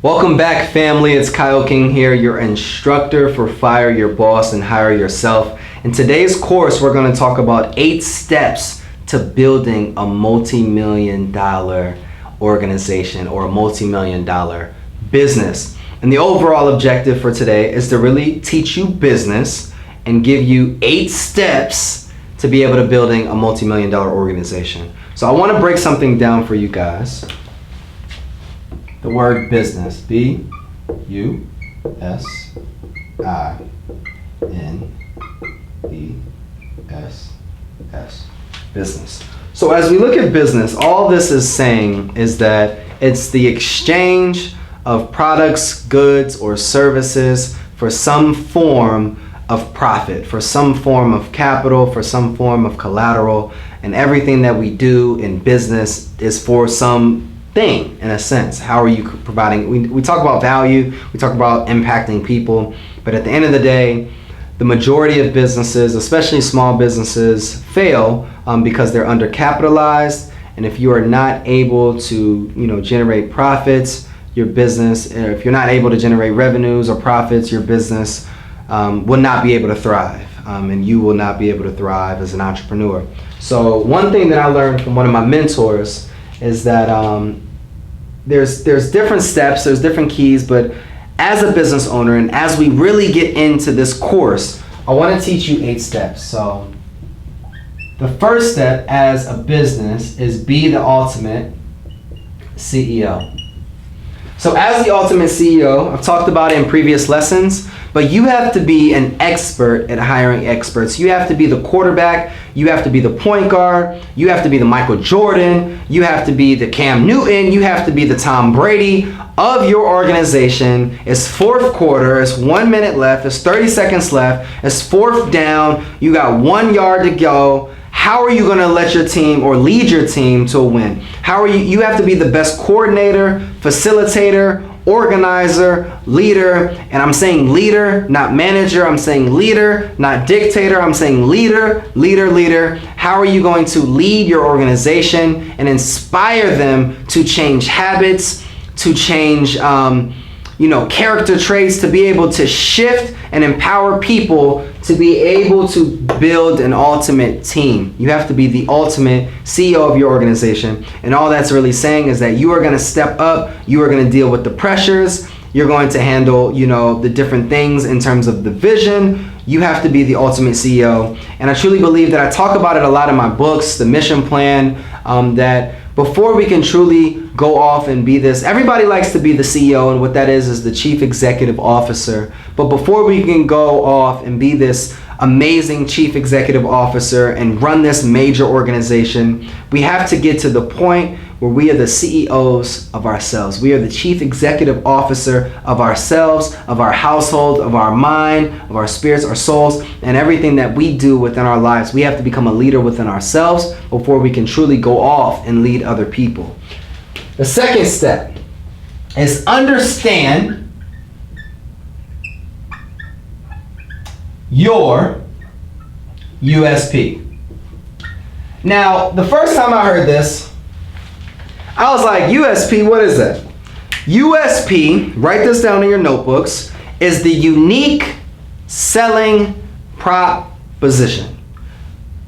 Welcome back, family. It's Kyle King here, your instructor for Fire Your Boss and Hire Yourself. In today's course, we're going to talk about 8 steps to building a multi-million-dollar organization or a multi-million-dollar business. And the overall objective for today is to really teach you business and give you 8 steps to be able to building a multi-million-dollar organization. So I want to break something down for you guys. The word business, B-U-S-I-N-E-S-S, business. So as we look at business, all this is saying is that it's the exchange of products, goods, or services for some form of profit, for some form of capital, for some form of collateral, and everything that we do in business is for some thing, in a sense. How are you providing? We talk about value, we talk about impacting people, but at the end of the day, the majority of businesses, especially small businesses, fail because they're undercapitalized. And if you are not able to, generate profits, your business, if you're not able to generate revenues or profits, your business will not be able to thrive, and you will not be able to thrive as an entrepreneur. So one thing that I learned from one of my mentors is that there's different steps, there's different keys, but as a business owner and as we really get into this course, I want to teach you 8 steps. So the first step as a business is be the ultimate CEO. So as the ultimate CEO, I've talked about it in previous lessons, but you have to be an expert at hiring experts. You have to be the quarterback, you have to be the point guard, you have to be the Michael Jordan, you have to be the Cam Newton, you have to be the Tom Brady of your organization. It's 4th quarter, it's 1 minute left, it's 30 seconds left, it's 4th down, you got 1 yard to go. How are you going to let your team or lead your team to a win? You have to be the best coordinator, facilitator, organizer, leader, and I'm saying leader, not manager. I'm saying leader, not dictator. I'm saying leader. How are you going to lead your organization and inspire them to change habits, to change character traits, to be able to shift and empower people to be able to build an ultimate team? You have to be the ultimate CEO of your organization. And all that's really saying is that you are going to step up, you are going to deal with the pressures, you're going to handle, the different things in terms of the vision. You have to be the ultimate CEO. And I truly believe that I talk about it a lot in my books, the mission plan, that before we can truly go off and be this, everybody likes to be the CEO, and what that is the chief executive officer. But before we can go off and be this amazing chief executive officer and run this major organization, we have to get to the point where we are the CEOs of ourselves. We are the chief executive officer of ourselves, of our household, of our mind, of our spirits, our souls, and everything that we do within our lives. We have to become a leader within ourselves before we can truly go off and lead other people. The second step is understand your USP. Now, the first time I heard this, I was like, USP, what is that? USP, write this down in your notebooks, is the unique selling proposition.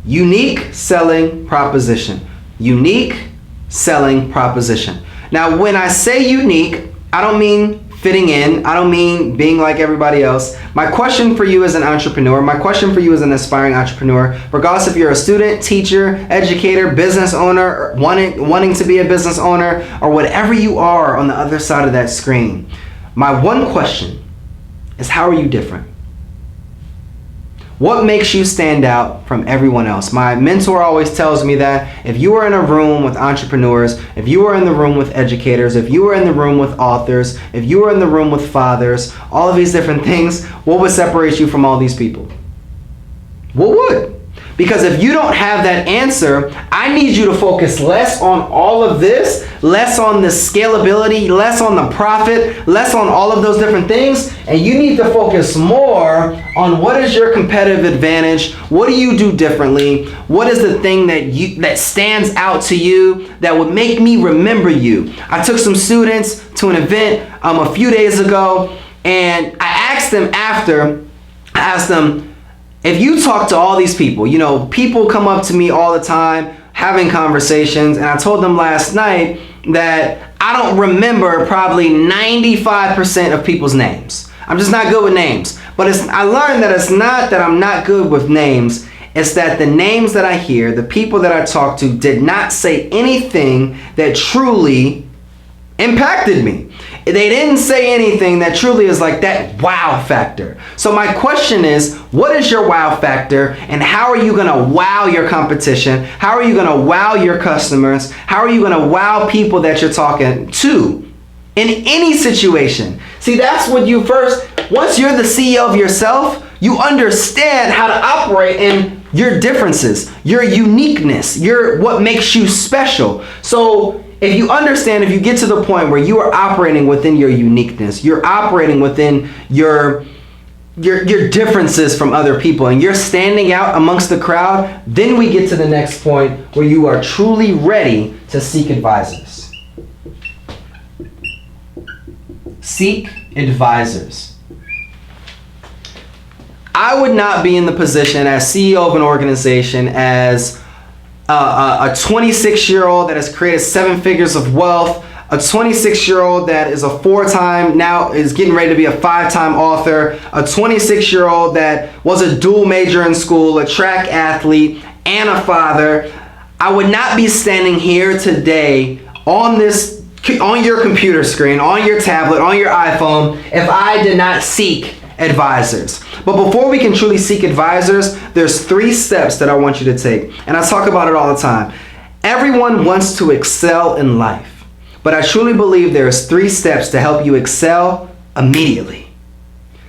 Unique selling proposition. Unique selling proposition. Now, when I say unique, I don't mean fitting in. I don't mean being like everybody else. My question for you as an entrepreneur, my question for you as an aspiring entrepreneur, regardless if you're a student, teacher, educator, business owner, or wanting to be a business owner, or whatever you are on the other side of that screen, my one question is, how are you different? What makes you stand out from everyone else? My mentor always tells me that if you are in a room with entrepreneurs, if you are in the room with educators, if you are in the room with authors, if you are in the room with fathers, all of these different things, what would separate you from all these people? What would? Because if you don't have that answer, I need you to focus less on all of this, less on the scalability, less on the profit, less on all of those different things, and you need to focus more on what is your competitive advantage, what do you do differently, what is the thing that stands out to you that would make me remember you. I took some students to an event a few days ago, and I asked them, if you talk to all these people, people come up to me all the time having conversations, and I told them last night that I don't remember probably 95% of people's names. I'm just not good with names. But I learned that it's not that I'm not good with names, it's that the names that I hear, the people that I talk to, did not say anything that truly impacted me. They didn't say anything that truly is like that wow factor. So my question is, what is your wow factor, and how are you gonna wow your competition? How are you gonna wow your customers? How are you gonna wow people that you're talking to in any situation? See, that's what once you're the CEO of yourself, you understand how to operate in your differences, your uniqueness, what makes you special. So if you get to the point where you are operating within your uniqueness, you're operating within your differences from other people, and you're standing out amongst the crowd, then we get to the next point where you are truly ready to seek advisors. Seek advisors. I would not be in the position as CEO of an organization as a 26-year-old that has created 7 figures of wealth, a 26-year-old that is a 4-time, now is getting ready to be a 5-time author, a 26-year-old that was a dual major in school, a track athlete, and a father. I would not be standing here today on your computer screen, on your tablet, on your iPhone, if I did not seek advisors. But before we can truly seek advisors, there's 3 steps that I want you to take. And I talk about it all the time. Everyone wants to excel in life, but I truly believe there's 3 steps to help you excel immediately.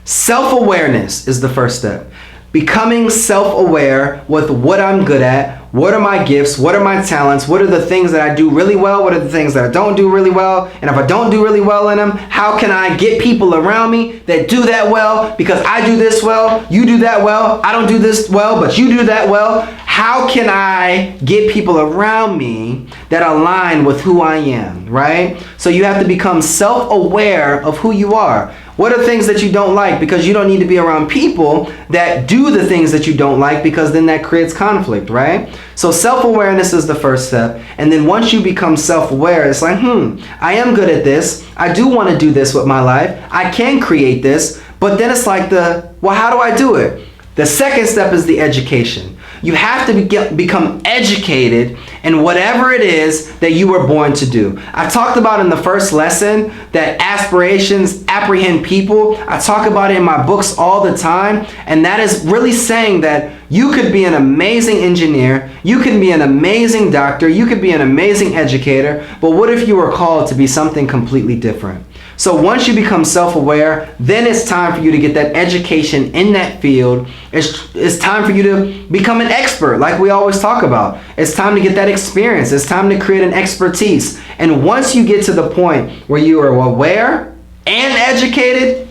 Self-awareness is the first step. Becoming self-aware with what I'm good at, what are my gifts, what are my talents, what are the things that I do really well, what are the things that I don't do really well, and if I don't do really well in them, how can I get people around me that do that well, because I do this well, you do that well, I don't do this well, but you do that well. How can I get people around me that align with who I am, right? So you have to become self-aware of who you are. What are things that you don't like? Because you don't need to be around people that do the things that you don't like, because then that creates conflict, right? So self-awareness is the first step. And then once you become self-aware, it's like, I am good at this. I do want to do this with my life. I can create this. But then it's like well, how do I do it? The second step is the education. You have to become educated in whatever it is that you were born to do. I talked about in the first lesson that aspirations apprehend people. I talk about it in my books all the time, and that is really saying that you could be an amazing engineer, you can be an amazing doctor, you could be an amazing educator, but what if you were called to be something completely different? So once you become self-aware, then it's time for you to get that education in that field. It's time for you to become an expert, like we always talk about. It's time to get that experience. It's time to create an expertise. And once you get to the point where you are aware and educated,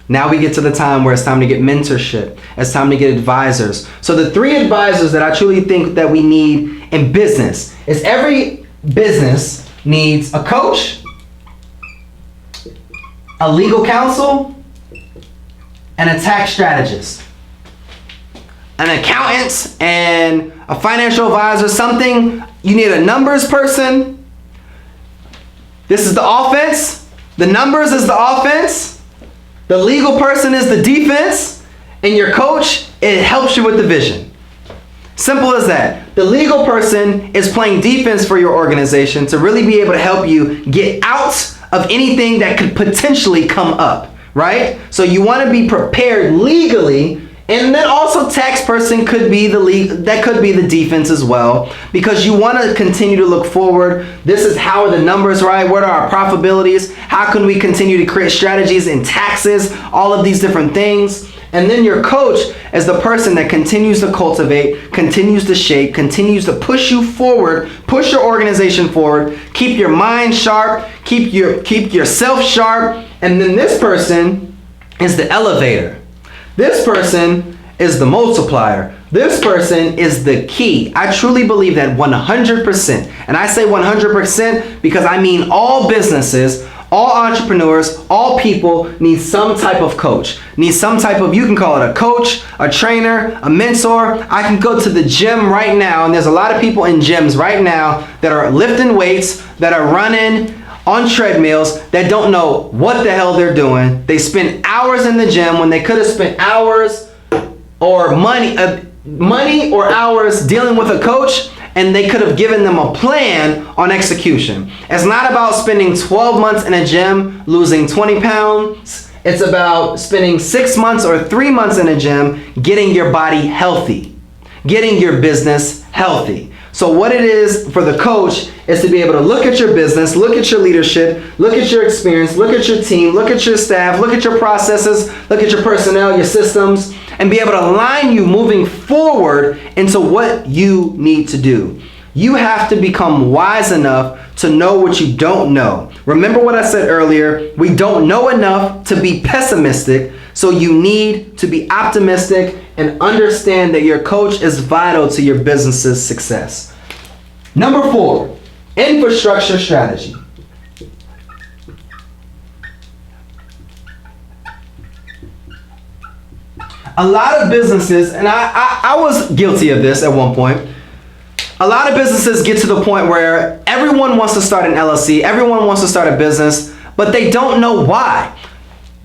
now we get to the time where it's time to get mentorship. It's time to get advisors. So the 3 advisors that I truly think that we need in business is every business needs a coach, a legal counsel, and a tax strategist, an accountant, and a financial advisor. Something, you need a numbers person. This is the offense. The numbers is the offense. The legal person is the defense. And your coach, it helps you with the vision. Simple as that. The legal person is playing defense for your organization to really be able to help you get out of anything that could potentially come up, right? So you want to be prepared legally And then also tax person could be the lead, that could be the defense as well, because you want to continue to look forward. This is how are the numbers right? What are our profitabilities? How can we continue to create strategies in taxes? All of these different things. And then your coach is the person that continues to cultivate, continues to shape, continues to push you forward, push your organization forward, keep your mind sharp, keep yourself sharp. And then this person is the elevator. This person is the multiplier. This person is the key. I truly believe that 100%. And I say 100% because I mean all businesses, all entrepreneurs, all people need some type of coach. Need some type of, you can call it a coach, a trainer, a mentor. I can go to the gym right now, and there's a lot of people in gyms right now that are lifting weights, that are running on treadmills, that don't know what the hell they're doing. They spend hours in the gym when they could have spent hours or money or hours dealing with a coach, and they could have given them a plan on execution. It's not about spending 12 months in a gym losing 20 pounds. It's about spending 6 months or 3 months in a gym getting your body healthy, getting your business healthy. So what it is for the coach is to be able to look at your business, look at your leadership, look at your experience, look at your team, look at your staff, look at your processes, look at your personnel, your systems, and be able to align you moving forward into what you need to do. You have to become wise enough to know what you don't know. Remember what I said earlier, we don't know enough to be pessimistic, so you need to be optimistic and understand that your coach is vital to your business's success. Number 4, infrastructure strategy. A lot of businesses, and I was guilty of this at one point, a lot of businesses get to the point where everyone wants to start an LLC, everyone wants to start a business, but they don't know why.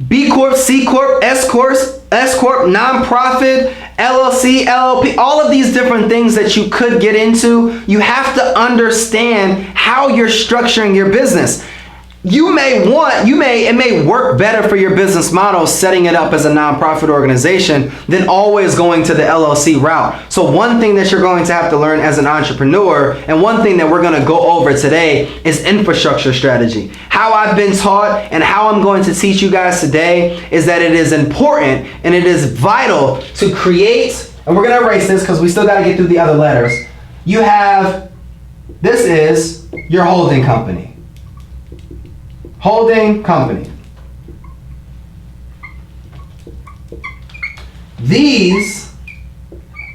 B Corp, C Corp, S Corp, nonprofit, LLC, LLP, all of these different things that you could get into, you have to understand how you're structuring your business. It may work better for your business model setting it up as a nonprofit organization than always going to the LLC route. So one thing that you're going to have to learn as an entrepreneur, and one thing that we're going to go over today, is infrastructure strategy. How I've been taught and how I'm going to teach you guys today is that it is important and it is vital to create, and we're going to erase this because we still got to get through the other letters. This is your holding company. Holding company. These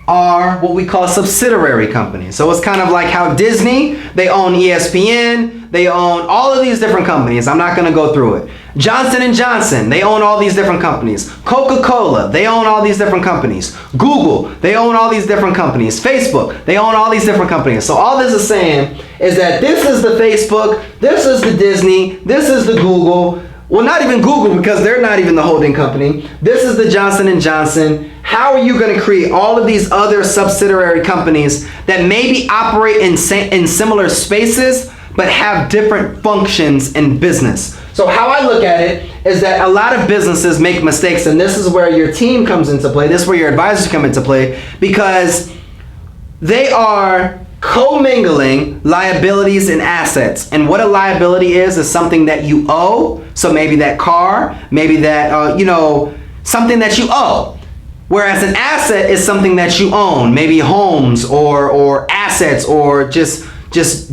are what we call subsidiary companies. So it's kind of like how Disney, they own ESPN, they own all of these different companies. I'm not going to go through it. Johnson & Johnson, they own all these different companies. Coca-Cola, they own all these different companies. Google, they own all these different companies. Facebook, they own all these different companies. So all this is saying is that this is the Facebook, this is the Disney, this is the Google. Well, not even Google because they're not even the holding company. This is the Johnson & Johnson. How are you going to create all of these other subsidiary companies that maybe operate in similar spaces but have different functions in business? So how I look at it is that a lot of businesses make mistakes, and this is where your team comes into play. This is where your advisors come into play, because they are commingling liabilities and assets. And what a liability is something that you owe. So maybe that car, maybe that, something that you owe. Whereas an asset is something that you own, maybe homes or assets, or just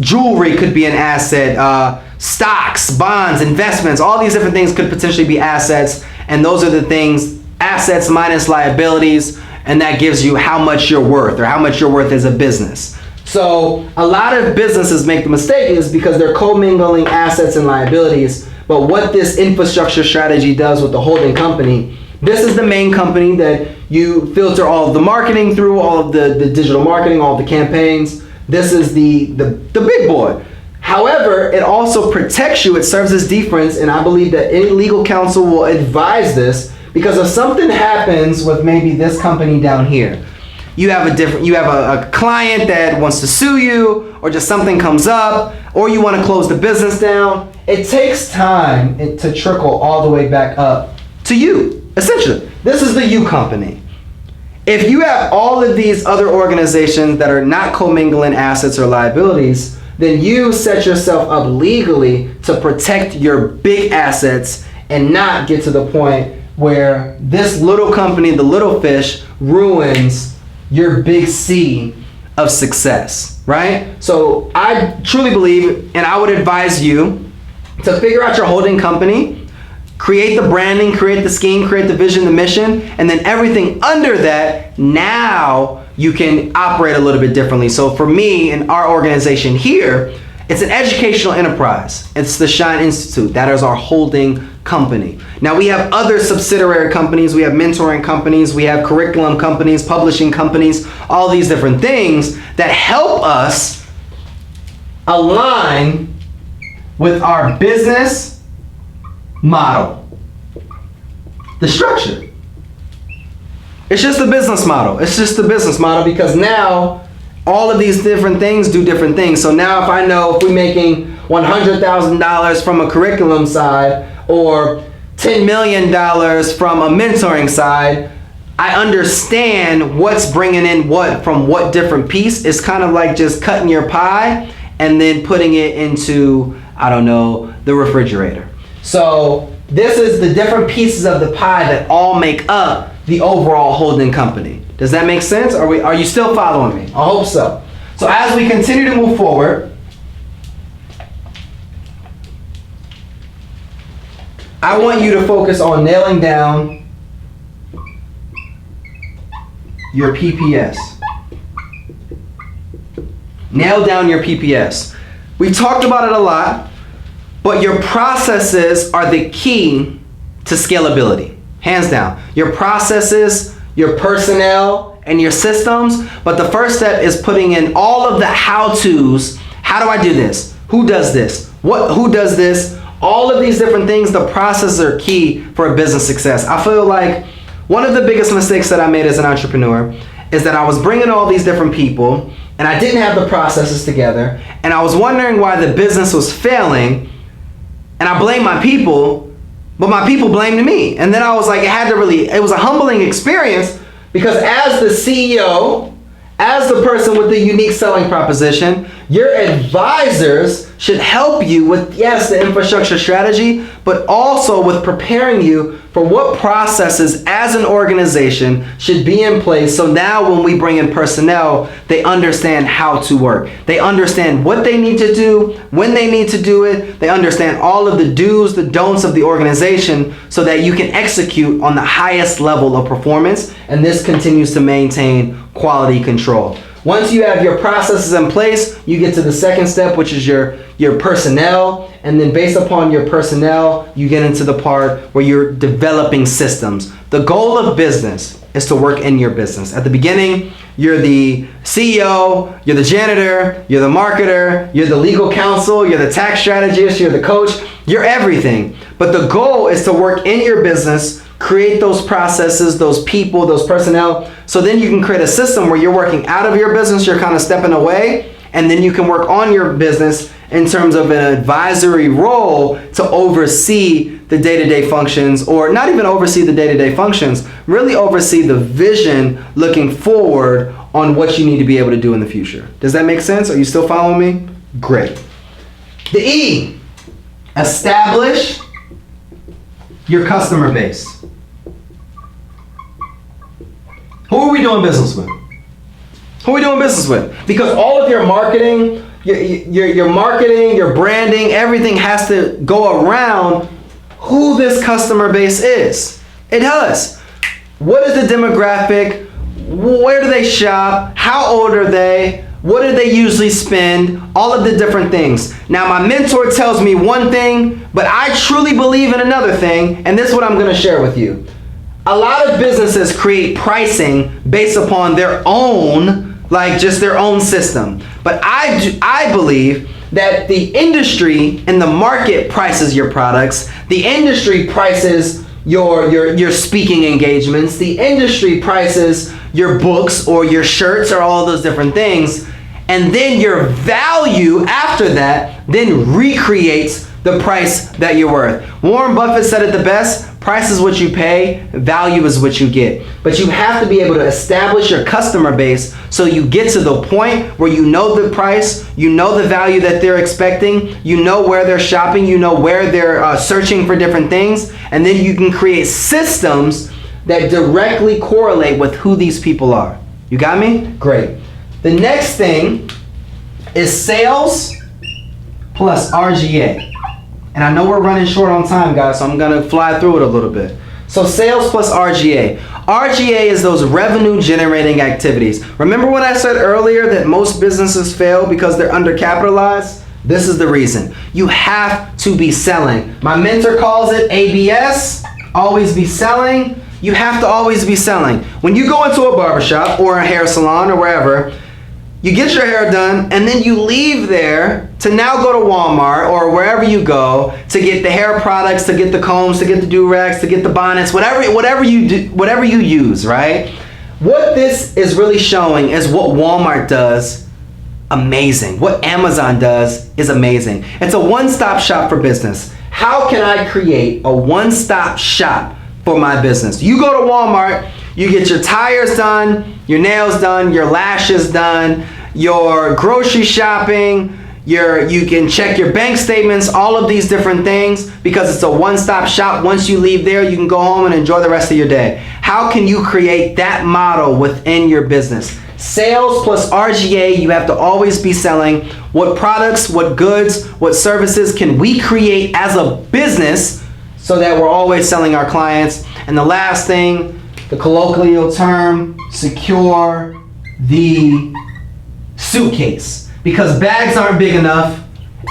jewelry could be an asset, stocks, bonds, investments, all these different things could potentially be assets. And those are the things, assets minus liabilities, and that gives you how much you're worth or how much you're worth as a business. So a lot of businesses make the mistake is because they're commingling assets and liabilities. But what this infrastructure strategy does with the holding company, this is the main company that you filter all of the marketing through, all of the digital marketing, all of the campaigns. This is the big boy. However, it also protects you. It serves as defense, and I believe that any legal counsel will advise this, because if something happens with maybe this company down here, you have a client that wants to sue you, or just something comes up, or you want to close the business down, it takes time to trickle all the way back up to you. Essentially, this is the you company. If you have all of these other organizations that are not commingling assets or liabilities, then you set yourself up legally to protect your big assets and not get to the point where this little company, the little fish, ruins your big C of success, right? So I truly believe, and I would advise you to figure out your holding company, create the branding, create the scheme, create the vision, the mission, and then everything under that, now you can operate a little bit differently. So for me and our organization here, it's an educational enterprise. It's the Shine Institute. That is our holding company. Now we have other subsidiary companies. We have mentoring companies. We have curriculum companies, publishing companies, all these different things that help us align with our business model. The structure. It's just the business model. It's just the business model because now all of these different things do different things. So now if I know if we're making $100,000 from a curriculum side or $10 million from a mentoring side, I understand what's bringing in what from what different piece. It's kind of like just cutting your pie and then putting it into, I don't know, the refrigerator. So this is the different pieces of the pie that all make up the overall holding company. Does that make sense? Are you still following me? I hope so. So as we continue to move forward, I want you to focus on nailing down your PPS. Nail down your PPS. We talked about it a lot, but your processes are the key to scalability. Hands down. Your processes, your personnel, and your systems. But the first step is putting in all of the how-tos. How do I do this? Who does this? Who does this? All of these different things, the processes are key for a business success. I feel like one of the biggest mistakes that I made as an entrepreneur is that I was bringing all these different people and I didn't have the processes together and I was wondering why the business was failing and I blamed my people, but my people blamed me. And then I was like, it was a humbling experience because as the CEO, as the person with the unique selling proposition, your advisors should help you with, yes, the infrastructure strategy, but also with preparing you for what processes as an organization should be in place. So now when we bring in personnel, they understand how to work. They understand what they need to do, when they need to do it. They understand all of the do's, the don'ts of the organization so that you can execute on the highest level of performance. And this continues to maintain quality control. Once you have your processes in place, you get to the second step, which is your personnel. And then based upon your personnel, you get into the part where you're developing systems. The goal of business is to work in your business. At the beginning, you're the CEO, you're the janitor, you're the marketer, you're the legal counsel, you're the tax strategist, you're the coach, you're everything. But the goal is to work in your business, create those processes, those people, those personnel, so then you can create a system where you're working out of your business, you're kind of stepping away, and then you can work on your business in terms of an advisory role to oversee the day-to-day functions, or not even oversee the day-to-day functions, really oversee the vision looking forward on what you need to be able to do in the future. Does that make sense? Are you still following me? Great. The E, establish your customer base. Who are we doing business with? Who are we doing business with? Because all of your marketing, your marketing, your branding, everything has to go around who this customer base is. It does. What is the demographic? Where do they shop? How old are they? What do they usually spend? All of the different things. Now, my mentor tells me one thing, but I truly believe in another thing, and this is what I'm going to share with you. A lot of businesses create pricing based upon their own, like just their own system. But I believe that the industry and the market prices your products. The industry prices your speaking engagements. The industry prices your books or your shirts or all those different things. And then your value after that then recreates the price that you're worth. Warren Buffett said it the best: price is what you pay, value is what you get. But you have to be able to establish your customer base so you get to the point where you know the price, you know the value that they're expecting, you know where they're shopping, you know where they're searching for different things, and then you can create systems that directly correlate with who these people are. You got me? Great. The next thing is sales plus RGA. And I know we're running short on time, guys, so I'm going to fly through it a little bit. So sales plus RGA. RGA is those revenue generating activities. Remember what I said earlier that most businesses fail because they're undercapitalized? This is the reason. You have to be selling. My mentor calls it ABS, always be selling. You have to always be selling. When you go into a barbershop or a hair salon or wherever, you get your hair done and then you leave there to now go to Walmart or wherever you go to get the hair products, to get the combs, to get the do-rags, to get the bonnets, whatever you use, right? What this is really showing is what Walmart does amazing. What Amazon does is amazing. It's a one-stop shop for business. How can I create a one-stop shop for my business? You go to Walmart, you get your tires done, your nails done, your lashes done, your grocery shopping, you can check your bank statements, all of these different things, because it's a one-stop shop. Once you leave there, you can go home and enjoy the rest of your day. How can you create that model within your business? Sales plus RGA, you have to always be selling. What products, what goods, what services can we create as a business so that we're always selling our clients? And the last thing, the colloquial term, secure the suitcase. Because bags aren't big enough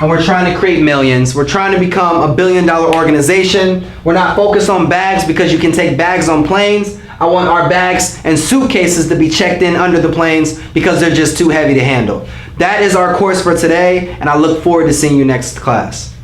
and we're trying to create millions. We're trying to become a billion-dollar organization. We're not focused on bags because you can take bags on planes. I want our bags and suitcases to be checked in under the planes because they're just too heavy to handle. That is our course for today, and I look forward to seeing you next class.